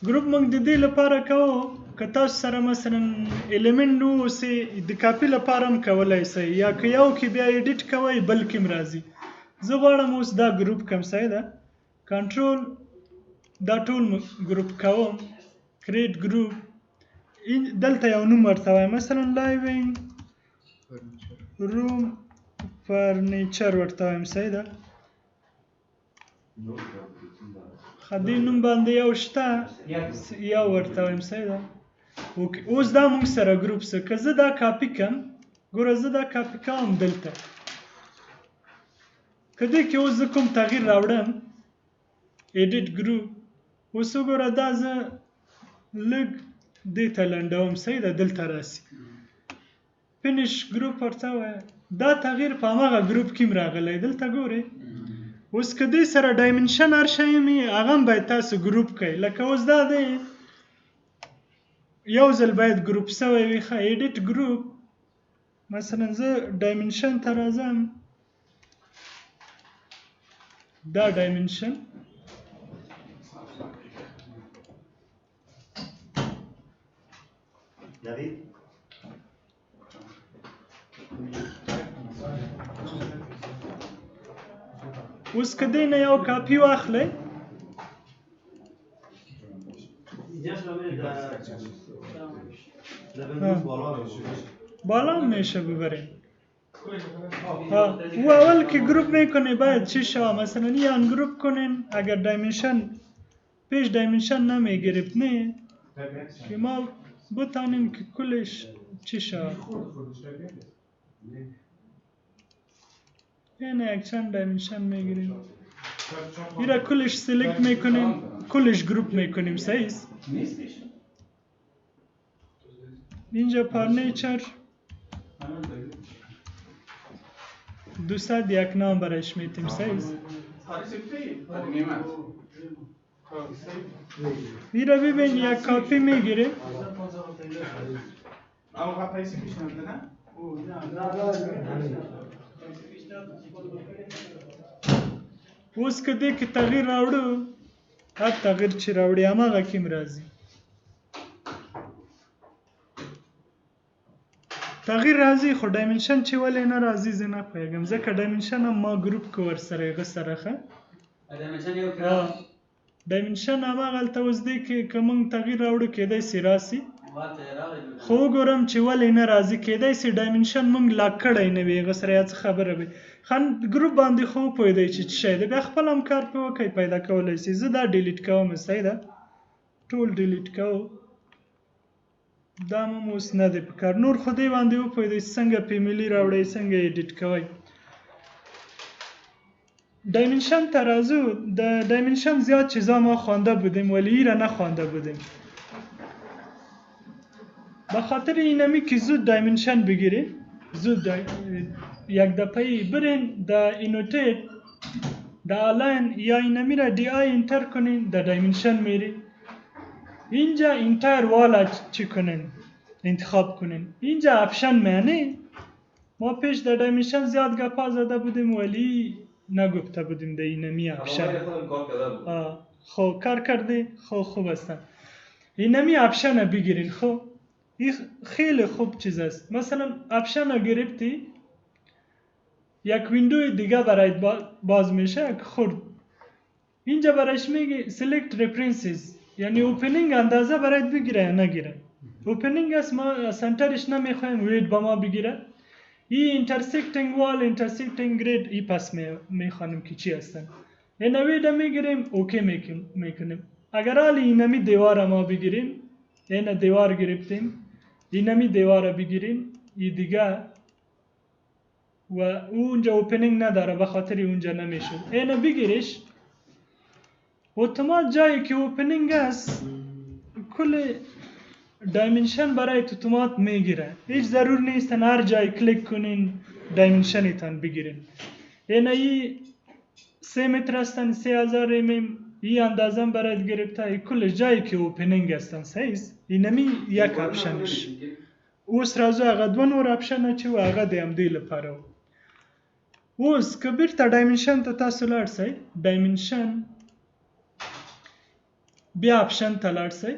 ګروپ موږ د دې لپاره کوو که تاسو سره مثلا الیمنټ نو سي د کاپي لپاره هم کولای شئ یا که یو کې بیا ایډیټ کوئ بل کې هم راځي. زه غواړم اوس دا ګروپ کوم ځای ده کنټرول دا ټول ګروپ کوم کریټ ګروپ دلته یو نوم ورته وایم مثلا لایوینګ روم فرنیچر ورته وایم صحیح ده. خدي نوم باندې یو شته یو ورته وایم صحیح ده. اوس دا موږ سره ګروپ څه که زه دا کاپي کم ګوره زه دا کاپي کوم دلته که دې کې اوس زه کوم تغییر راوړم ایډیټ ګروپ اوس وګوره دا زه لږ دې ته لنډوم صحیح ده دلته راسي فینیش ګروپ ورته وایه دا تغییر په هماغه ګروپ کې هم راغلی دلته ګورئ. اوس که دې سره ډایمنشن هر شی مې هغه هم باید تاسو ګروپ کړئ لکه اوس دا دی یو ځل باید ګروپ سوی وي ښه ایډیټ ګروپ مثلا زه ډایمنشن ته راځم دا ډایمنشن اوس که دې نه یو کاپي واخلئ بالا هم میشه ببرین او اول که گروپ میکنی باید چی شما مثلا یه ان گروپ کنین اگر دایمنشن پیش دایمنشن نمیگرفت نه که ما بتانیم که کلش چی شما یعنی یک چند دایمنشن میگیریم ایره کلش سلیکت میکنیم کلش گروپ میکنیم صحیح اینجا فرنیچر 201 نام برایش میتیم صحیح ایره ببین یک کاپی میگیره اوس که دې کې تغییر راوړو هر تغییر چې راوړي هماغه کې هم راځي تغییر راځي خو ډایمنشن چې ولې نه راځي زه نه پوهېږم ځکه ډایمنشن هم ما ګروپ کې ورسره هغه سره ښه ډایمنشن هماغه هلته اوس دې کې که موږ تغییر راوړو کېدای سي راسي خو وګورم چې ولې نه راځي کېدای سي ډایمنشن موږ لاک کړی نه وي هغه سره یا څه خبره وي ګروپ باندې خو وپوهېدی چې څه شی دی بیا خپل هم کار پرې وکړئ پیدا کولی سي زه دا ډیلیټ کوم صحیح ده ټول ډیلیټ کوو دا هم اوس نه دی پکار نور خو دې باندې وپوهېدی څنګه فیملي راوړئ څنګه ایډیټ کوئ دایمنشن ته راځو د دایمنشن زیاد چیزا ما خوانده بودیم ولی ایره نخوانده بودیم به خاطر اینمی که زود دایمنشن بگیریم زود یک دفعه برین در اینوتیت در آلاین یا اینمی را دی آی انتر کنین در دایمنشن میری اینجا انتر والا چی کنین انتخاب کنین اینجا اپشن معنی ما پیش در دایمنشن زیاد گپا زده بودیم ولی نگفته بودیم در اینمی اپشن خو کار کرده خو خوب هستن اینمی اپشن بگیرین خو این خیلی خوب چیز است مثلا اپشن رو گرفتی یک ویندوی دیگه برایت باز میشه خورد اینجا برایش میگه select references یعنی اوپنینگ اندازه برایت بگیره یا نگیره اوپنینگ است ما سنترش نمیخوایم وید با ما بگیره این intersecting wall intersecting grid ای پس میخوانیم که چی هستن این وید میگیریم اوکی میکنیم اگر حالی اینمی دیوار ما بگیریم این دیوار گرفتیم اینمی دیوار بگیریم این دیگه و اونجا اوپنینگ نداره به خاطر اونجا نمیشه اینو بگیریش اتومات جایی که اوپنینگ است کل دایمنشن برای اتومات میگیره هیچ ضرور نیست هر جای کلیک کنین دایمنشنیتان بگیرین اینه ای 3 متر هستن 3000 mm این اندازم برایت گرفته ای کل جایی که اوپنینگ هستن صحیح اینمی یک اپشنش اوس راځو هغه دوه نور اپشن چې و هغه د همدې لپاره اوس که بیرته ډایمنشن ته تاسو لاړ شئ ډایمنشن بیا اپشن تلارسی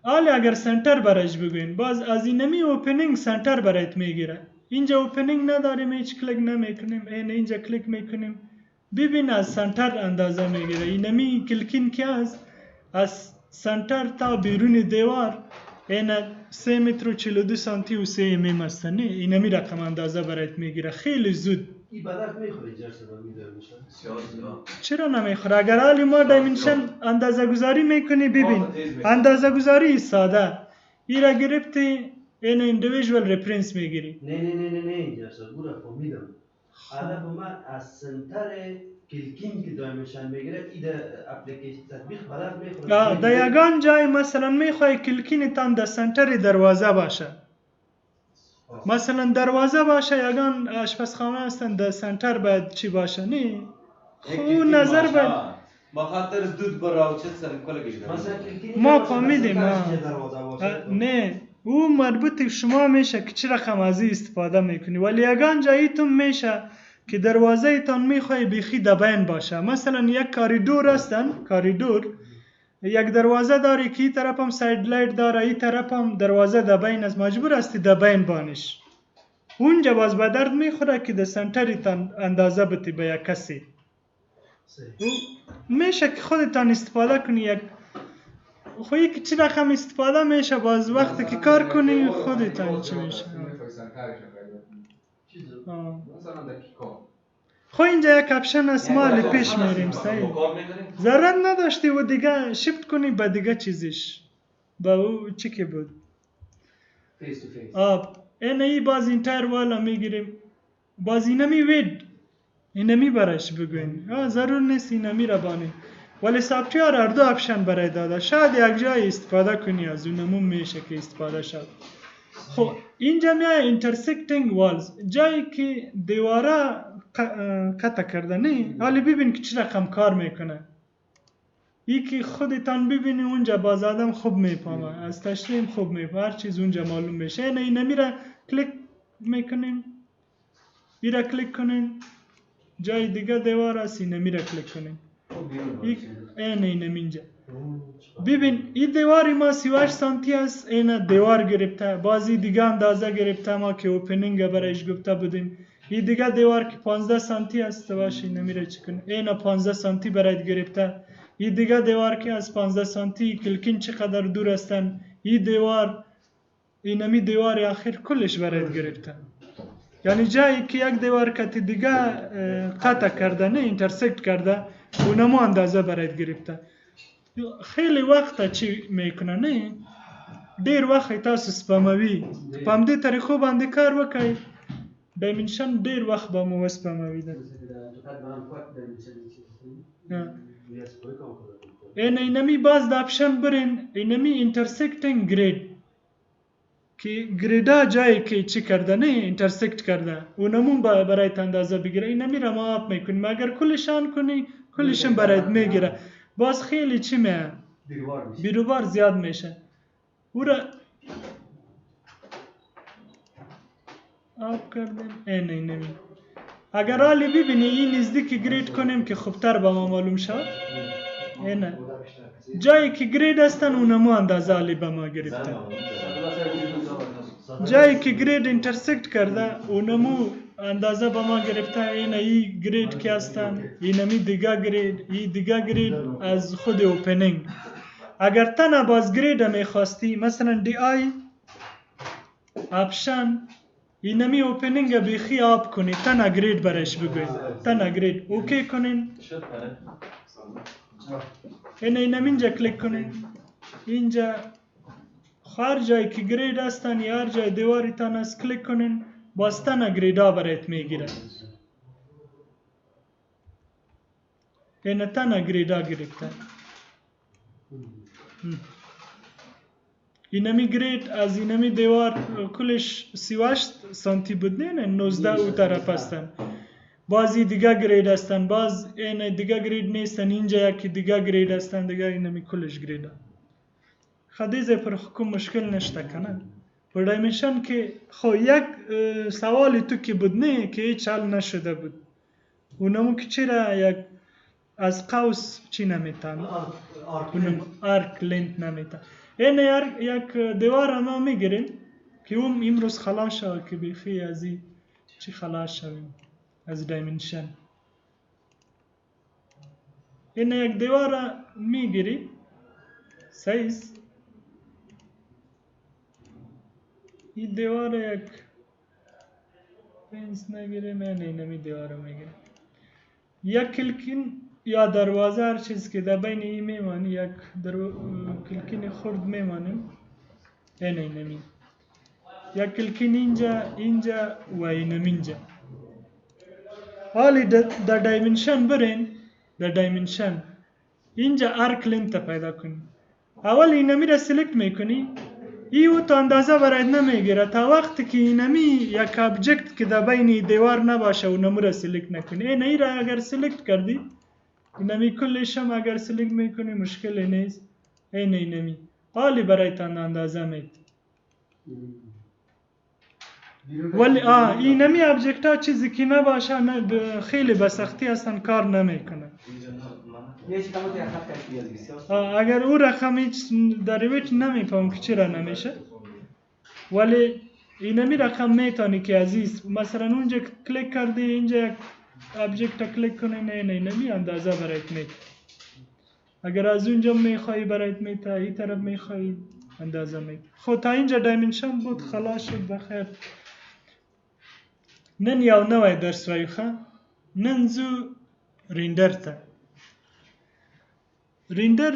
حالا اگر سنتر برایش بگوین باز از اینمی اوپنینگ سنتر برایت میگیره. اینجا اوپنینگ نداریم هیچ کلیک نمیکنیم اینجا کلیک میکنیم ببین از سنتر اندازه میگیره. اینمی کلکین که از سنتر تا بیرون دیوار این 3 متر و 42 سانتی و 3 امیم است نه اینمی رقم اندازه برایت میگیره خیلی زود. این بدک میخوره اینجا صدا میدارمیشن چرا نمیخوره؟ اگر حالی ما دایمنشن اندازه گذاری میکنی ببین اندازه گذاری ساده ای را گرفتی این اندیویژوال رفرنس میگیری. نه اینجا صدا برو فهمیدم. هدف من از سنتر کلکین که دایمنشن میگیره این اپلیکیشن تطبیق بدک میخوره. در یگان جای مثلا میخوای کلکین تان در سنتر دروازه باشه مثلا دروازه باشه یگان آشپزخانه هستن در سنتر باید چی باشه نه خو نظر باید بخاطر دود براو چه سر کلا گیره ما فهمیدیم نه او مربوط شما میشه که چه رقم از استفاده میکنی ولی یگان جاییتون میشه که دروازه تان میخوای بیخی دبین باشه مثلا یک کاریدور هستن کاریدور یک دروازه داری که این طرف هم ساید لایت داره این طرف هم دروازه دبین از مجبور هستی دبین بانش اونجا باز به درد میخوره که در سنتری تان اندازه بتی به یک کسی میشه که خودتان استفاده کنی یک خویی که چی رقم استفاده میشه باز وقتی که کار کنی خودتان چی میشه خو اینجا یک اپشن است ما لی پیش میریم صحیح ضرورت نداشتی و دیگه شیفت کنی به دیگه چیزش با او چی که بود فیس تو فیس ای باز اینتر والا میگیریم باز اینمی وید اینمی برایش بگوین ضرور نیست اینمی را بانی ولی سافتویر هر دو اپشن برای داده شاید یک جای استفاده کنی از اونمون میشه که استفاده شد. خب اینجا میای اینترسکتینگ والز جایی که دیواره قطع کرده نه حالی ببین که چه رقم کار میکنه ای که خودتان ببینی اونجا باز آدم خوب میفهمه از تشریح خوب میفهمه هر چیز اونجا معلوم میشه اینمی را کلیک میکنیم ای را کلیک کنین جای دیگه دیوار هست اینمی را کلیک کنین اینمی اینجا ببین این دیواری ما 38 سانتی است این دیوار گرفته بازی دیگه اندازه گرفته ما که اوپنینگ برایش گفته بودیم این دیگه دیوار که 15 سانتی است باشه نمیره چیکن این 15 سانتی برایت گرفته این دیگه دیوار که از 15 سانتی کلکین چقدر دور هستن این دیوار اینمی دیوار آخر کلش برایت گرفته یعنی جایی که یک دیوار کتی دیگه قطع کرده نه اینترسکت کرده اونمو اندازه برایت گرفته خیلی وقت چی میکنه نه دیر وقت تاسو سپموي په همدې طریقو باندې کار وکړئ دایمنشن ډیر وخت به مو وسپموي ده اینمی باز د اپشن برین اینمی اینترسکتینگ گرید که گریدا جایی که چی کرده نه اینترسکت کرده اونمون برایت اندازه بگیره اینمی را ما آپ میکنیم اگر کلشان کنی کلشن برایت میگیره باز خیلی چی میه بیروبار زیاد میشه او را آپ کردیم اینمی اگر حالی ببینی این نزدیک گرید کنیم که خوبتر با ما معلوم شد اینه جایی که گرید هستن اونمو اندازه حالی با ما گرفته جایی که گرید اینترسکت کرده اونمو اندازه با ما گرفته اینه ای گرید که هستن اینمی دیگه گرید ای دیگه گرید از خود اوپنینگ اگر تنها باز گرید میخواستی مثلا دی آی اپشن اینمی اوپنینگ بیخی آپ کنی تنها گرید برش بگوید تنها گرید اوکی کنین اینمی اینجا کلیک کنین اینجا هر جایی که گرید هستن یا هر جای دیواری تان است کلیک کنین باز تنها گریدا برایت میگیره این تنها گریدا گرفته اینمی گرید از اینمی دیوار کلش 38 سانتی بود نه 19 او طرف هستن بازی دیگه گرید هستن باز این دیگه گرید نیستن اینجا یکی دیگه گرید هستن دیگه اینمی کلش گریده خدیزه پر حکم مشکل نشته کنن پر دایمنشن که خو یک سوالی تو که بود نه که هیچ حل نشده بود اونمو که چرا یک از قوس چی نمیتن آرک اونم آرک لنت نمیتن این یک دیوار ما میگیریم که اون امروز خلاص شد که بیخی از این چی خلاص شویم از دایمنشن این یک دیوار میگیری سایز این دیوار یک پنس نگیره من اینمی دیوار میگیره یک کلکین یا دروازه هر چیز که در بین این میمانی یک کلکین خرد میمانیم اینمی یک کلکین اینجا و اینم اینجا حالی در دایمنشن برین در دایمنشن اینجا آرک لنت پیدا کنی اول اینمی را سلکت میکنی ایو تا اندازه برایت نمیگیره تا وقتی که اینمی یک ابجکت که در بین دیوار نباشه و نمو را سلکت نکنی این را اگر سلکت کردی اینمی کلش هم اگر سلکت میکنی مشکل نیست اینمی حالی برایت اندازه مید ولی اینمی ابجکت ها چیزی که نباشه خیلی بسختی اصلا کار نمیکنه اگر او رقم هیچ دریویت نمیفهم که چرا نمیشه ولی اینمی رقم میتونی که عزیز مثلا اونجا کلیک کردی اینجا یک ابجکت کلیک کنی نه اینمی اندازه برایت میت اگر از اونجا میخوایی برایت میت این طرف میخوایی اندازه میت خب تا اینجا دایمنشن بود خلاص شد بخیر نن یو نوی درس وایخه نن زو رندر ته رندر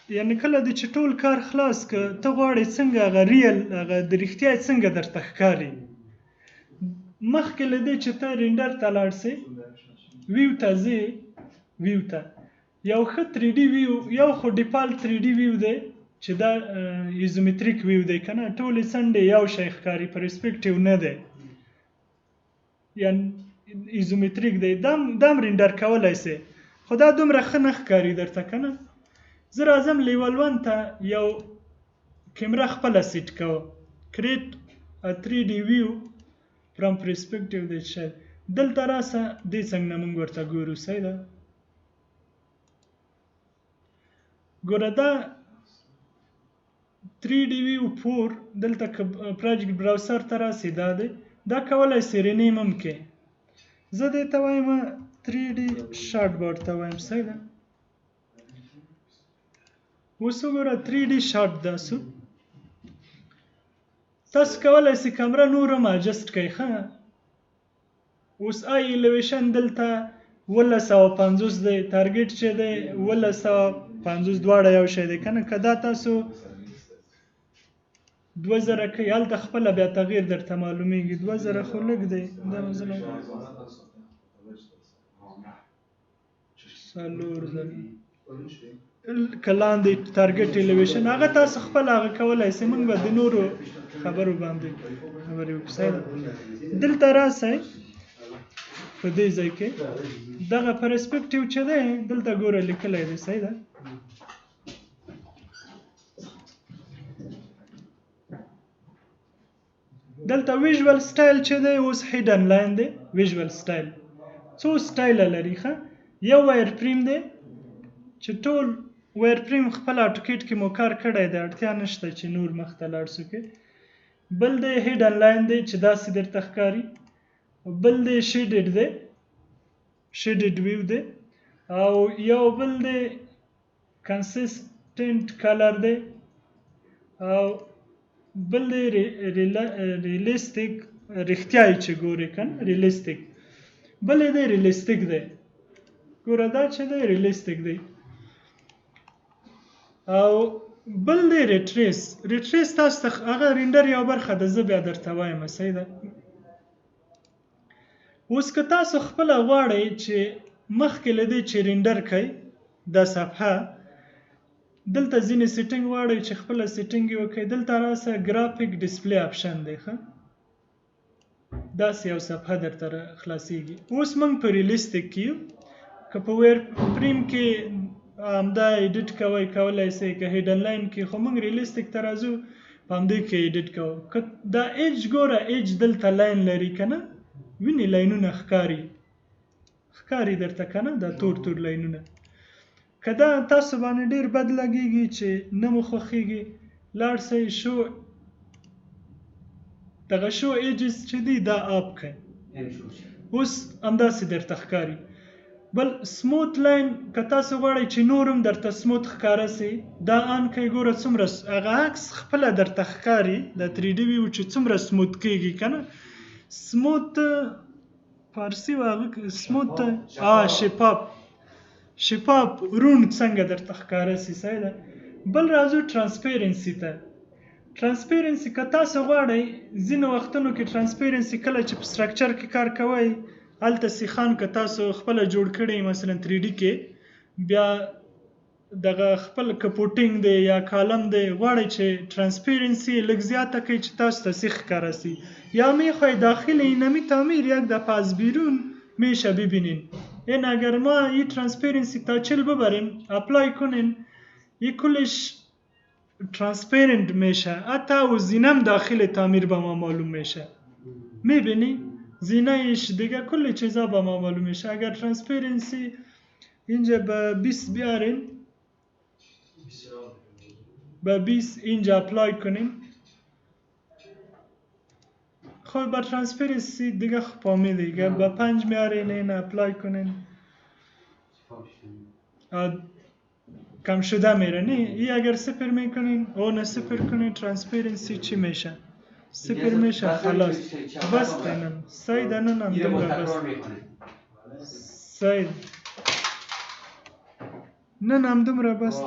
یعنی کله د چټول کار خلاص که ته غواړې څنګه هغه ریل هغه د رښتیا څنګه درته ښکاري مخکې له دې چې ته رندر ته لاړ سې ویو ته ځې ویو ته یو ښه 3D ویو یو خو ډیفالت 3D ویو دی چې دا ایزومتریک ویو دی که نه ټولې څنډې یو شی ښکاري پرسپیکټیو نه دی یعنی ایزومتریک دی دام رندر کولی سې خو دا دومره ښه نه ښکاري درته که نه زه راځم لیول 1 ته یو کیمره خپله سیټ کوه کریټ 3D ویو فرام پرسپیکټیو دی شی دلته راسه دې څنګ نه موږ ورته ګورو صحیح ده ګوره دا 3D ویو 4 دلته که پروجیکټ براوسر ته راسې دا کولی سې رینیم هم کې زه دې ته وایم 3D شارټ بورډ ته وایم صحیح ده اوس وګوره 3D شارټ دا سو تاسو کولی سئ کمره نور هم اجسټ کړئ ښه اوس آی ایلیویشن دلته 1250 دی ټارګټ چې دی 1250 دواړه یو شی دی که نه که دا تاسو 2000 کوي هلته خپله بیا تغییر درته معلومیږي 2000 خو لږ دی دا مثلا 4000 که لاندې ټارګټ ایلیویشن هغه تاسو خپل هغه کولی سئ موږ به د نورو خبرو باندې خبرې وکړو دلته راسئ په دې ځای کې دغه پرسپیکټیو چې دی دلته ګوره لیکلی دی صحیح ده دلته ویژوال سټایل چې دی اوس هیډن لاین دی ویژوال سټایل څو سټایله لري ښه یو وایر فریم دی چې ټول وایر فریم خپل اټوکیټ کې مو کار کړی دی اړتیا نشته چې نور مخته لاړ شو کې بل دی هیډن لاین دی چې داسې درته ښکاري بل دی شیډډ دی شیډډ ویو دی او یو بل دی کنسسټنټ کلر دی او بل دی ریلیسټیک رښتیایي چې ګورې که نه ریلیسټیک بل دی ریلیسټیک دی ګوره دا چې دی ریلیسټیک دی او بل دی ریټریس تاسو ته هغه رینډر یو برخه ده زه بیا درته وایم صحیح ده اوس که تاسو خپله غواړئ چې مخکې له دې چې رینډر کوئ دا صفحه دلته ځینې سیټینګ غواړئ چې خپله سیټینګ یې وکړئ دلته راسه ګرافیک ډسپلی آپشن دی ښه داسې یو صفحه درته خلاصیږي اوس موږ په ریلیسټیک کې یو که په ویر فریم کې همدا ایډیټ کولی سئ که هیډن لاین کې خو موږ ریلیسټیک ته راځو په همدې کې ایډیټ کوو که دا ایج ګوره ایج دلته لاین لري که نه وینې لاینونه ښکاري ښکاري درته که نه دا تور تور لاینونه که دا تاسو باندې ډېر بد لګېږي چې نه مو خوښېږي لاړ شئ شو دغه شو ایجز چې دی دا آپ کړئ اوس همداسې درته ښکاري بل سموت لاین که تاسو غواړئ چې نور هم درته سموت ښکاره سي دا آن کوئ ګوره څومره هغه عکس خپله درته ښکاري دا 3D ویو چې څومره سموت کېږي که نه سموت فارسي و هغه سموت شفاف روڼ څنګه درته ښکاره سي صحیح ده بل راځو ټرانسپیرنسي ته ټرانسپیرنسي که تاسو غواړئ ځینو وختونو کې ټرانسپیرنسي کله چې په سټرکچر کې کار کوئ هلته سیخان که تاسو خپله جوړ کړئ مثلا 3D کې بیا دغه خپل که پوټینګ دی یا کالم دی غواړئ چې ټرانسپیرنسی لږ زیاته کړئ چې تاسو ته سیخ ښکاره سي یا میخواهی داخل اینمی تعمیر یک دفعه از بیرون میشه ببینین این اگر ما این ترانسپیرنسی تا 40 ببریم اپلای کنین این کلش ترانسپیرنت میشه حتی و زینم داخل تعمیر به ما معلوم میشه میبینی زینهش دیگه کل چیزا به ما معلوم میشه اگر ترانسپیرنسی اینجا به 20 بیارین به 20 اینجا اپلای کنیم خب با ترانسپیرنسی دیگه فهمیدی که با 5 میارین این اپلای کنین کم شده میره نه این اگر 0 میکنین اون 0 کنین ترانسپیرنسی چی میشه 0 میشه خلاص بس اینم سید اینم دوباره بس سید نه نم دوباره بس